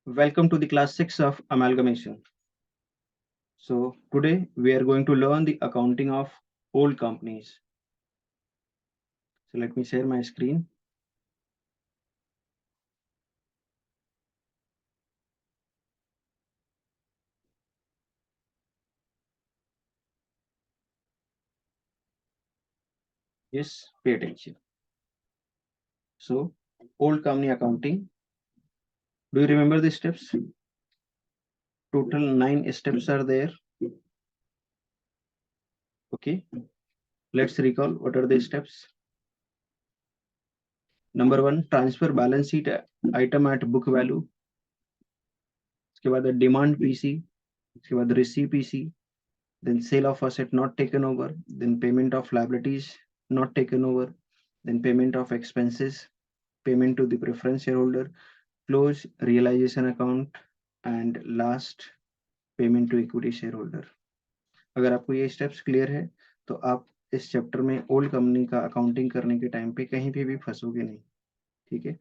Welcome to the class 6 of amalgamation. So today we are going to learn the accounting of old companies. So let me share my screen. Yes, pay attention. So old company accounting. Do you remember the steps? Total 9 steps are there. Okay. Let's recall what are the steps. Number 1, transfer balance sheet item at book value. उसके बाद demand PC. उसके बाद receipt PC. Then sale of asset not taken over. Then payment of liabilities not taken over. Then payment of expenses. Payment to the preference shareholder, close realization account and last payment to equity share holder. अगर आपको ये steps clear है तो आप इस chapter में old company का accounting करने के टाइम पे कहीं पे भी फंसोगे नहीं. ठीक है,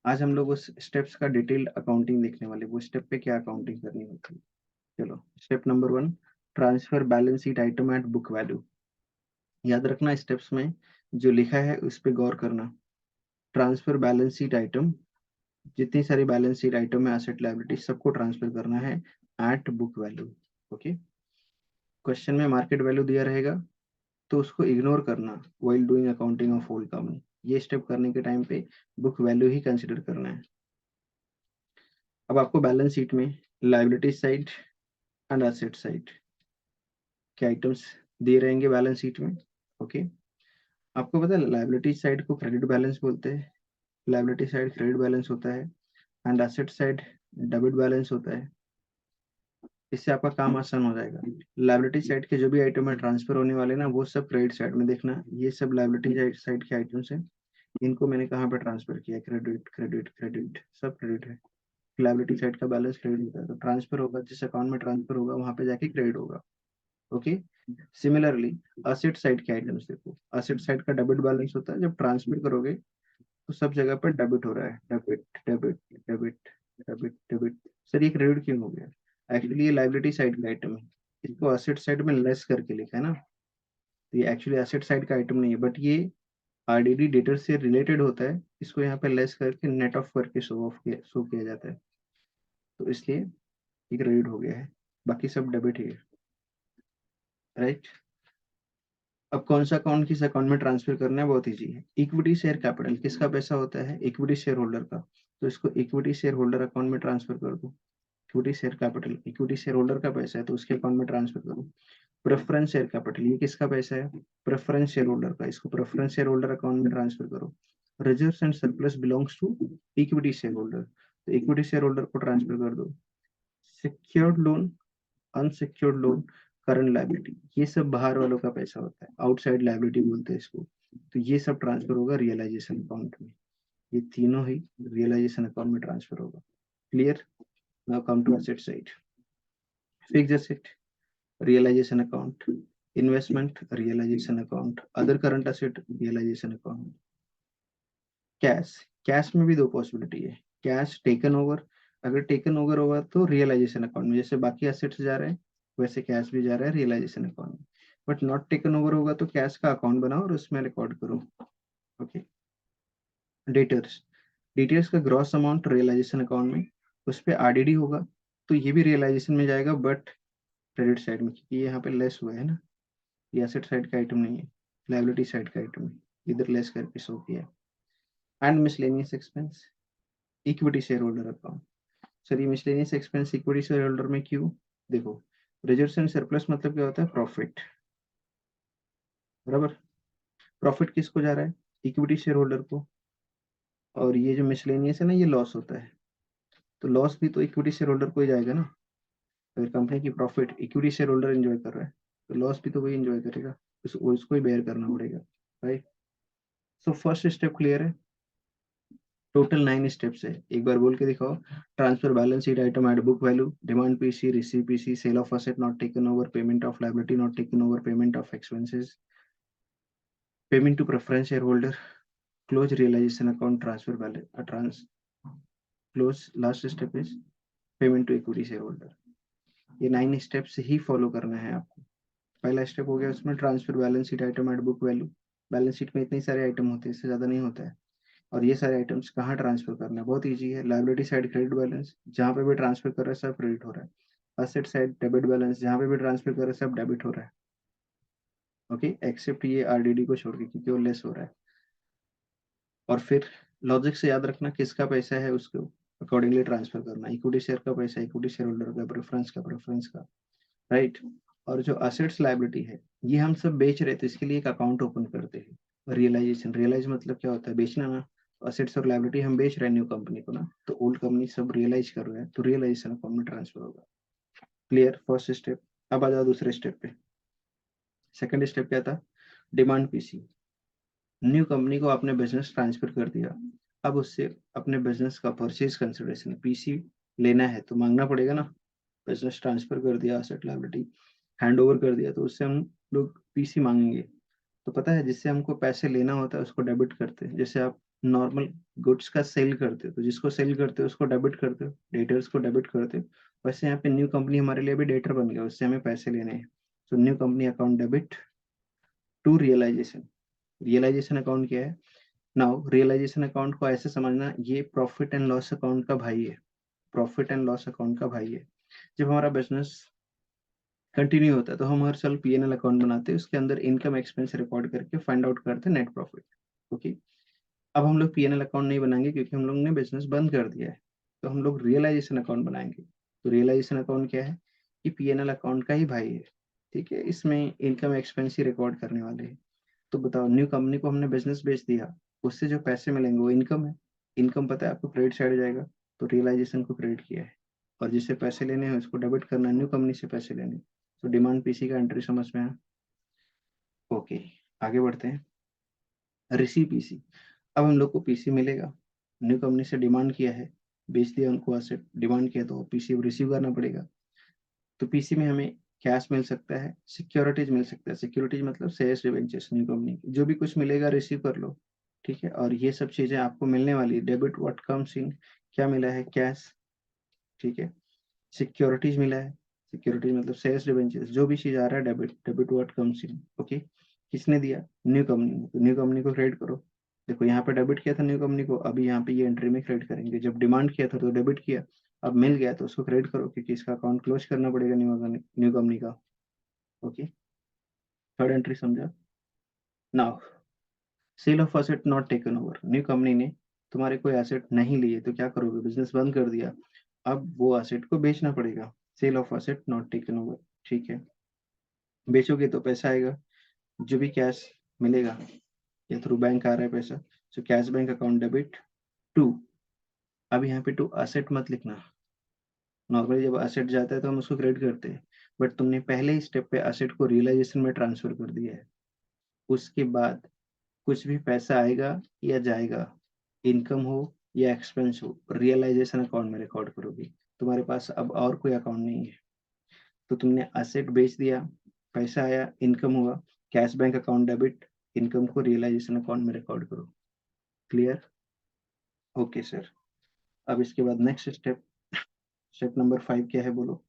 आज हम लोग उस स्टेप्स का डिटेल्ड अकाउंटिंग देखने वाले, वो स्टेप पे क्या अकाउंटिंग करनी होती है. चलो step number 1, transfer balance sheet item at book value. याद रखना स्टेप्स में जो लिखा है उस पर गौर करना. ट्रांसफर बैलेंस शीट आइटम, जितनी सारी बैलेंस शीट आइटम है एसेट लायबिलिटी सबको ट्रांसफर करना है at book value. Okay, question में मार्केट वैल्यू दिया रहेगा तो उसको इग्नोर करना while doing accounting of old company. ये स्टेप करने के टाइम पे बुक वैल्यू ही कंसिडर करना है. अब आपको बैलेंस शीट में liability side and asset side के आइटम्स दिए रहेंगे बैलेंस शीट में. ओके, आपको पता है लायबिलिटी साइड को क्रेडिट बैलेंस बोलते हैं, लायबिलिटी साइड क्रेडिट बैलेंस होता है and asset side debit balance होता है. इससे आपका काम आसान हो जाएगा. लायबिलिटी साइड के जो भी आइटम है ट्रांसफर होने वाले ना वो सब क्रेडिट साइड में देखना. ये सब लायबिलिटी साइड के आइटम्स हैं, इनको मैंने कहाँ पे ट्रांसफर किया, क्रेडिट क्रेडिट क्रेडिट, सब क्रेडिट है. लायबिलिटी साइड का बैलेंस क्रेडिट होता है तो ट्रांसफर होगा, जिस अकाउंट में ट्रांसफर होगा वहां पे जाके क्रेडिट होगा. ओके, सिमिलरली असेट साइड के आइटम्स देखो, असेट साइड का डेबिट बैलेंस होता है, जब ट्रांसफर करोगे तो सब जगह पर डेबिट हो रहा है, debit debit debit debit debit. Sir ये क्रेडिट क्यों हो गया? एक्चुअली ये लाइबिलिटी साइड का आइटम है, इसको एसेट साइड में लेस करके लिखा है ना, तो ये एक्चुअली एसेट साइड का आइटम नहीं है, बट ये आरडीडी डेटर से रिलेटेड होता है, इसको यहाँ पे लेस करके नेट ऑफ करके शो किया जाता है, तो इसलिए ये क्रेडिट हो गया है, बाकी सब डेबिट ही है. राइट, अब कौन सा अकाउंट किस अकाउंट में ट्रांसफर करना है बहुत ईजी है. इक्विटी शेयर कैपिटल किसका पैसा होता है? इक्विटी शेयर होल्डर का, तो इसको इक्विटी शेयर होल्डर अकाउंट में ट्रांसफर कर दो. Equity share capital equity share holder का पैसा है तो उसके अकाउंट में ट्रांसफर करो. प्रेफरेंस शेयर कैपिटल ये किसका पैसा है? प्रेफरेंस शेयर होल्डर का, इसको प्रेफरेंस शेयर होल्डर अकाउंट में ट्रांसफर करो. Reserves and surplus belongs to equity share holder, तो इक्विटी शेयर होल्डर को ट्रांसफर कर दो. Secured loan, unsecured loan, current liability, ये सब बाहर वालों का पैसा होता है, आउटसाइड लायबिलिटी बोलते हैं इसको, तो ये सब ट्रांसफर होगा रियलाइजेशन अकाउंट में. ये तीनों ही रियलाइजेशन अकाउंट में ट्रांसफर होगा. Clear? Now come to asset side. Fixed asset realization account, investment realization account, other current asset realization account. Cash, cash में भी दो पॉसिबिलिटी है. कैश टेकन ओवर, अगर टेकन ओवर होगा तो रियलाइजेशन अकाउंट में, जैसे बाकी एसेट्स जा रहे हैं वैसे कैश भी जा रहा है रियलाइजेशन अकाउंट में. बट नॉट टेकन ओवर होगा तो कैश का अकाउंट बनाओ और उसमें रिकॉर्ड करो. ओके, डेटर्स, डिटेल्स का ग्रॉस अमाउंट रियलाइजेशन अकाउंट में, उस पर आरडीडी होगा तो ये भी रियलाइजेशन में जाएगा बट क्रेडिट साइड में, क्योंकि ये यहाँ पे लेस हुआ है ना, ये एसेट साइड का आइटम नहीं है, लायबिलिटी साइड का आइटम है, इधर लेस करके शो किया. And miscellaneous expense, equity share holder account. Sir ये miscellaneous expense equity share holder में क्यों? देखो, रिजर्व्स एंड सरप्लस मतलब क्या होता है? प्रॉफिट, बराबर. प्रॉफिट किसको जा रहा है? इक्विटी शेयर होल्डर को. और ये जो मिसलेनियस है ना ये लॉस होता है, तो लॉस भी तो इक्विटी शेयर होल्डर को ही जाएगा ना. अगर कंपनी की profit equity share holder enjoy कर रहा है तो लॉस भी तो वही एंजॉय करेगा, उसको ही बेयर करना पड़ेगा. Right, so first step clear है. टोटल 9 स्टेप्स है, एक बार बोल के दिखाओ. Transfer balance sheet item at book value, demand PC, receive PC, sale of asset not taken over, payment of liability not taken over, payment of expenses, payment to preference share holder, close realisation account, transfer balance, close. Last step is payment to equity share holder. ये 9 steps ही follow करना है आपको। पहला step हो गया उसमें transfer balance sheet item at book value. Balance sheet में इतने सारे आइटम होते हैं, इससे ज्यादा नहीं होता है। और ये सारे आइटम्स कहाँ ट्रांसफर करना है, बहुत ईजी है। लायबिलिटी साइड क्रेडिट बैलेंस, जहाँ पे भी ट्रांसफर कर रहा है सब क्रेडिट हो रहा है। असेट साइड डेबिट बैलेंस, जहाँ पे भी ट्रांसफर कर रहा है सब डेबिट हो रहा है। ओके, एक्सेप्ट ये आरडीडी को छोड़ के, क्योंकि वो लेस हो रहा है। और फिर लॉजिक से याद रखना किसका पैसा है उसको अकॉर्डिंगली ट्रांसफर करना। इक्विटी शेयर का पैसा इक्विटी शेयर होल्डर का, प्रेफरेंस का, राइट। और जो असेट्स लायबिलिटी है ये हम सब बेच रहे थे, इसके लिए एक अकाउंट ओपन करते हैं। रियलाइजेशन, रियलाइज मतलब क्या होता है, बेचना ना। असेट्स और लायबिलिटी हम बेच रहे हैं न्यू कंपनी को ना, तो ओल्ड कंपनी सब रियलाइज कर रहे हैं, तो रियलाइजेशन अकाउंट में ट्रांसफर होगा। Clear, first step. अब आ जाओ दूसरे स्टेप पे। सेकंड स्टेप क्या था, डिमांड पीसी। न्यू कंपनी को आपने बिजनेस ट्रांसफर कर दिया, अब उससे अपने बिजनेस का परचेज कंसिडरेशन पीसी लेना है तो मांगना पड़ेगा ना। बिजनेस ट्रांसफर कर दिया, असेट लायबिलिटी हैंड ओवर कर दिया, तो उससे हम लोग पीसी मांगेंगे। तो पता है जिससे हमको पैसे लेना होता है उसको डेबिट करते हैं। जैसे आप नॉर्मल गुड्स का सेल करते हो, तो जिसको सेल करते हो उसको डेबिट करते हो, डेटर्स को डेबिट करते हो। वैसे यहाँ पे न्यू कंपनी हमारे लिए भी डेटर बन गया, उससे हमें पैसे लेने हैं। तो new company account debit to realization. Realization account क्या है, नाउ रियलाइजेशन अकाउंट को ऐसे समझना, ये प्रॉफिट एंड लॉस अकाउंट का भाई है। प्रॉफिट एंड लॉस अकाउंट का भाई है। जब हमारा बिजनेस कंटिन्यू होता है तो हम हर साल पीएनएल अकाउंट बनाते हैं, उसके अंदर इनकम एक्सपेंस रिकॉर्ड करके फाइंड आउट करते हैं नेट प्रॉफिट। ओके, अब हम लोग पीएनएल अकाउंट नहीं बनाएंगे क्योंकि हम लोग ने बिजनेस बंद कर दिया है। तो हम लोग रियलाइजेशन अकाउंट बनाएंगे। तो रियलाइजेशन अकाउंट क्या है, ये पीएनएल अकाउंट का ही भाई है। ठीक है, इसमें इनकम एक्सपेंस ही रिकॉर्ड करने वाले हैं। तो बताओ, न्यू कंपनी को हमने बिजनेस बेच दिया, उससे जो पैसे मिलेंगे वो इनकम है। इनकम पता है आपको क्रेडिट साइड जाएगा, तो रियलाइजेशन को क्रेडिट किया है। और जिससे पैसे लेने हैं उसको डेबिट करना है, न्यू कंपनी से पैसे लेने। तो डिमांड पीसी का एंट्री समझ में आया। ओके, आगे बढ़ते हैं। Receive PC. अब हम लोग को पीसी मिलेगा, न्यू कंपनी से डिमांड किया है, बेच दिया उनको एसेट, डिमांड किया तो पीसी रिसीव करना पड़ेगा। तो पीसी में हमें कैश मिल सकता है, सिक्योरिटीज मिल सकता है। सिक्योरिटीज मतलब शेयर्स डिबेंचर्स, न्यू कंपनी जो भी कुछ मिलेगा रिसीव कर लो। ठीक है, और ये सब चीजें आपको मिलने वाली। डेबिट व्हाट कम्स इन, क्या मिला है, कैश। ठीक है, सिक्योरिटीज मिला है। सिक्योरिटीज मतलब शेयर्स डिबेंचर्स, जो भी चीज आ रहा है debit, debit what comes in. Okay, किसने दिया, न्यू कंपनी ने, तो न्यू कंपनी को क्रेडिट करो। देखो यहाँ पे डेबिट किया था न्यू कंपनी को, अभी यहाँ पे ये एंट्री में क्रेडिट करेंगे। जब डिमांड किया था तो डेबिट किया, अब मिल गया तो उसको क्रेडिट करो, क्योंकि इसका अकाउंट क्लोज करना पड़ेगा न्यू कंपनी का। ओके, थर्ड एंट्री समझा। Now sale of asset not taken over. New company ने तुम्हारे कोई एसेट नहीं लिए तो क्या करोगे, बिजनेस बंद कर दिया, अब वो एसेट को बेचना पड़ेगा। Sale of asset not taken over. ठीक है, बेचोगे तो पैसा आएगा, जो भी कैश मिलेगा या थ्रू बैंक आ रहा है पैसा, तो cash bank account debit to. अब यहाँ पे टू असेट मत लिखना। नॉर्मली जब असेट जाता है तो हम उसको क्रेडिट करते हैं, बट तुमने पहले ही स्टेप पे असेट को रियलाइजेशन में ट्रांसफर कर दिया है। उसके बाद कुछ भी पैसा आएगा या जाएगा, इनकम हो या एक्सपेंस हो, रियलाइजेशन अकाउंट में रिकॉर्ड करोगे। तुम्हारे पास अब और कोई अकाउंट नहीं है। तो तुमने असेट बेच दिया, पैसा आया, इनकम हुआ, cash bank account debit, income को रियलाइजेशन अकाउंट में रिकॉर्ड करो। Clear, okay sir. अब इसके बाद नेक्स्ट स्टेप, स्टेप नंबर 5 क्या है बोलो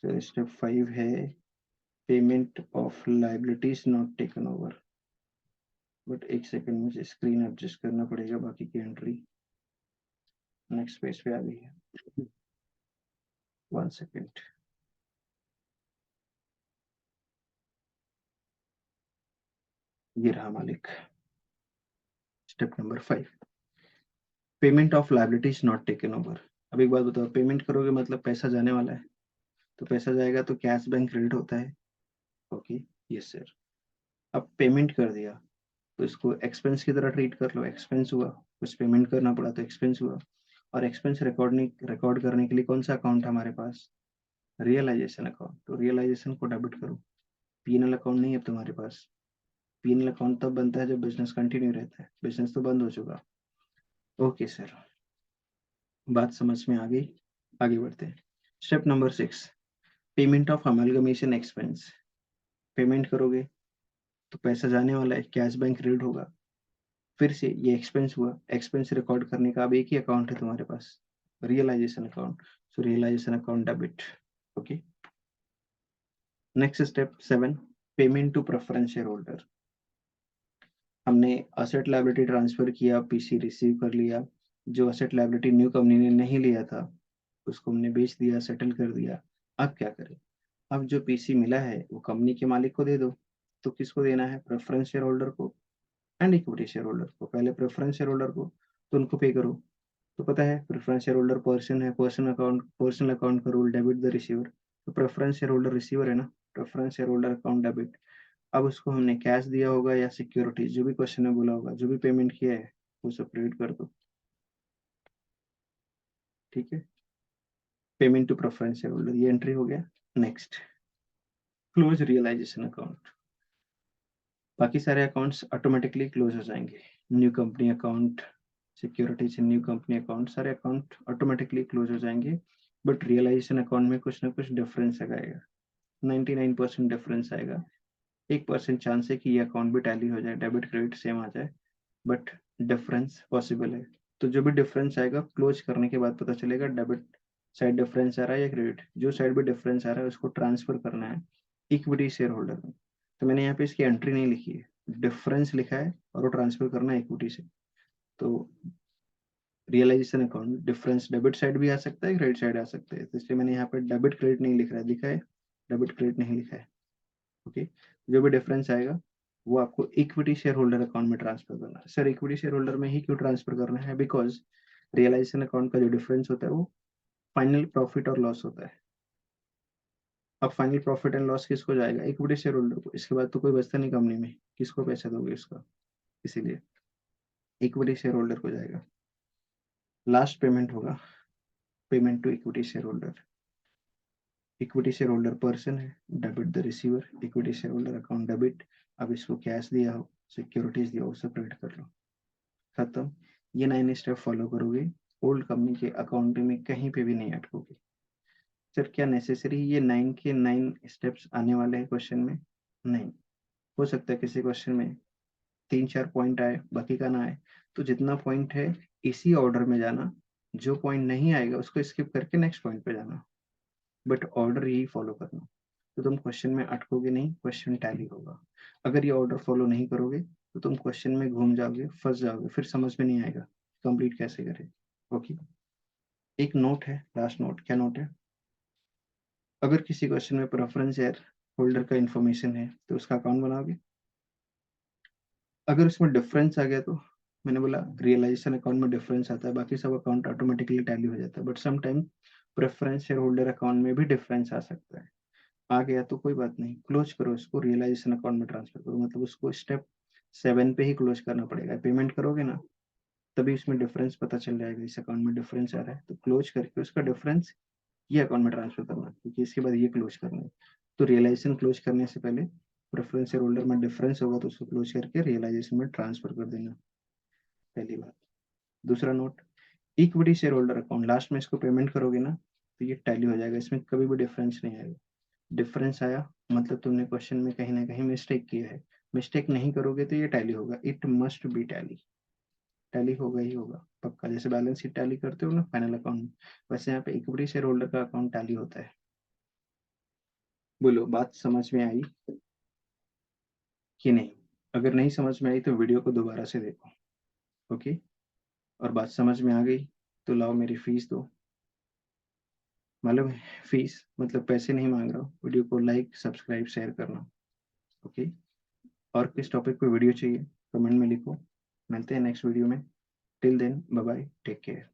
सर। स्टेप 5 है payment of liabilities not taken over. But एक सेकंड, मुझे स्क्रीन एडजस्ट करना पड़ेगा, बाकी की एंट्री नेक्स्ट पेज पे आ गई है। 1 सेकंड। ये रहा मालिक। Step number 5, payment of liabilities not taken over. अब एक बात बताओ, पेमेंट करोगे मतलब पैसा जाने वाला है, तो पैसा जाएगा तो कैश बैंक क्रेडिट होता है। Okay, yes sir. अब पेमेंट कर दिया तो इसको एक्सपेंस की तरह ट्रीट कर लो। एक्सपेंस हुआ, कुछ पेमेंट करना पड़ा तो एक्सपेंस हुआ। और एक्सपेंस रिकॉर्ड करने के लिए कौन सा अकाउंट है हमारे पास, रियलाइजेशन अकाउंट। तो रियलाइजेशन को डेबिट करो। पीएनएल अकाउंट नहीं है अब तुम्हारे पास। पीएनएल अकाउंट तब बनता है जब बिजनेस कंटिन्यू रहता है, बिजनेस तो बंद हो चुका। ओके सर, बात समझ में आ गई। आगे बढ़ते हैं। Step number 6, payment of amalgamation expense. Payment करोगे तो पैसा जाने वाला है, कैश बैंक क्रेडिट होगा। फिर से ये एक्सपेंस हुआ, एक्सपेंस रिकॉर्ड करने का अब एक ही अकाउंट है तुम्हारे पास, realization account. So realization account debit. Okay. Next step 7, payment to preference shareholder. हमने असेट लायबिलिटी ट्रांसफर किया, पीसी रिसीव कर लिया, जो असेट लायबिलिटी न्यू कंपनी ने नहीं लिया था उसको हमने बेच दिया, सेटल कर दिया। अब क्या करें? अब जो पीसी मिला है वो कंपनी के मालिक को दे दो। तो किसको देना है? प्रेफरेंस शेयर होल्डर को एंड इक्विटी शेयर होल्डर को। पहले प्रेफरेंस शेयर होल्डर को तो उनको पे करो। तो पता है प्रेफरेंस शेयर होल्डर पर्सन है, पर्सनल अकाउंट का रूल डेबिट द रिसीवर। तो प्रेफरेंस शेयर होल्डर रिसीवर है ना, preference share holder account debit. अब उसको हमने कैश दिया होगा या सिक्योरिटीज, जो भी क्वेश्चन में बोला होगा, जो भी पेमेंट किया है वो सेपरेट कर दो। ठीक है, payment to preference share holder, ये एंट्री हो गया। Next, close realisation account. बाकी सारे अकाउंट्स ऑटोमेटिकली क्लोज हो जाएंगे। New company account, securities in new company account, सारे अकाउंट ऑटोमेटिकली क्लोज हो जाएंगे। बट रियलाइजेशन अकाउंट में कुछ ना कुछ डिफरेंस आएगा, 99% डिफरेंस आएगा। 1% चांस है कि ये अकाउंट भी टैली हो जाए, डेबिट क्रेडिट सेम आ जाए, बट डिफरेंस पॉसिबल है। तो जो भी डिफरेंस आएगा क्लोज करने के बाद पता चलेगा डेबिट साइड डिफरेंस आ रहा है या क्रेडिट। जो साइड भी डिफरेंस आ रहा है उसको ट्रांसफर करना है इक्विटी शेयर होल्डर में। तो मैंने यहाँ पे इसकी एंट्री नहीं लिखी है, डिफरेंस लिखा है और वो ट्रांसफर करना है इक्विटी से। तो realization account difference debit side भी आ सकता है, क्रेडिट साइड आ सकता है, तो इसलिए मैंने यहाँ पे डेबिट क्रेडिट नहीं लिख रहा है, लिखा है डेबिट क्रेडिट नहीं लिखा है। ओके, जो भी डिफरेंस आएगा वो आपको इक्विटी शेयर होल्डर अकाउंट में ट्रांसफर करना है। सर इक्विटी शेयर होल्डर में ही क्यों ट्रांसफर करना है? बिकॉज रियलाइजेशन अकाउंट का जो डिफरेंस होता है वो फाइनल प्रॉफिट और लॉस होता है। अब फाइनल प्रॉफिट एंड लॉस किसको जाएगा? इक्विटी शेयर होल्डर को। इसके बाद तो कोई बचता नहीं कंपनी में, किसको पैसा दोगे उसका? इसीलिए इक्विटी शेयर होल्डर को जाएगा। लास्ट पेमेंट होगा payment to equity share holder. Equity share holder person है, debit the receiver, equity share holder account debit. अब इसको कैश दिया हो, सिक्योरिटीज दिया हो, सेपरेट कर लो, खत्म। ये 9 स्टेप फॉलो करोगे, ओल्ड कंपनी के अकाउंट में कहीं पे भी नहीं अटकोगे। सर क्या नेसेसरी ये 9 के 9 स्टेप्स आने वाले हैं क्वेश्चन में? नहीं, हो सकता है किसी क्वेश्चन में 3-4 पॉइंट आए बाकी का ना आए। तो जितना पॉइंट है इसी ऑर्डर में जाना, जो पॉइंट नहीं आएगा उसको स्किप करके नेक्स्ट पॉइंट पे जाना, बट ऑर्डर यही फॉलो करना। तो तुम क्वेश्चन में अटकोगे नहीं, क्वेश्चन टैली होगा। अगर ये ऑर्डर फॉलो नहीं करोगे तो तुम क्वेश्चन में घूम जाओगे, फंस जाओगे, फिर समझ में नहीं आएगा कंप्लीट कैसे करें। ओके, एक नोट है, लास्ट नोट। क्या नोट है? अगर किसी क्वेश्चन में प्रेफरेंस शेयर होल्डर का इंफॉर्मेशन है तो उसका अकाउंट बनाओगे। अगर उसमें डिफरेंस आ गया तो मैंने बोला रियलाइजेशन अकाउंट में डिफरेंस आता है, बाकी सब अकाउंट ऑटोमेटिकली टैली हो जाता है, but some time preference share holder account में भी डिफरेंस आ सकता है। आ गया तो कोई बात नहीं, क्लोज करो इसको, रियलाइजेशन अकाउंट में ट्रांसफर करो। मतलब उसको स्टेप 7 पे ही क्लोज करना पड़ेगा। पेमेंट करोगे ना तभी उसमें डिफरेंस पता चल जाएगा, इस अकाउंट में डिफरेंस आ रहा है, तो क्लोज करके उसका डिफरेंस ये अकाउंट में ट्रांसफर करना, क्योंकि इसके बाद ये क्लोज करना है। तो रियलाइजेशन क्लोज करने से पहले प्रेफरेंस शेयर होल्डर में डिफरेंस होगा तो उसको क्लोज करके रियलाइजेशन में ट्रांसफर कर देना, पहली बात। दूसरा note, equity share holder account last में इसको पेमेंट करोगे ना तो ये टैली हो जाएगा, इसमें कभी भी डिफरेंस नहीं आएगा। डिफरेंस आया मतलब तुमने क्वेश्चन में कहीं ना कहीं मिस्टेक किया है। मिस्टेक नहीं करोगे तो ये टैली होगा, it must be tally. Tally होगा ही होगा पक्का, जैसे बैलेंस शीट टैली करते हो ना फाइनल अकाउंट में, वैसे यहाँ पे इक्विटी शेयर होल्डर का अकाउंट टैली होता है। बोलो बात समझ में आई कि नहीं? अगर नहीं समझ में आई तो वीडियो को दोबारा से देखो। ओके, और बात समझ में आ गई तो लाओ मेरी फीस दो। मालूम है फीस मतलब पैसे नहीं मांग रहा हूँ, वीडियो को लाइक सब्सक्राइब शेयर करना। ओके, और किस टॉपिक पे वीडियो चाहिए कमेंट में लिखो। मिलते हैं नेक्स्ट वीडियो में। Till then bye bye, take care.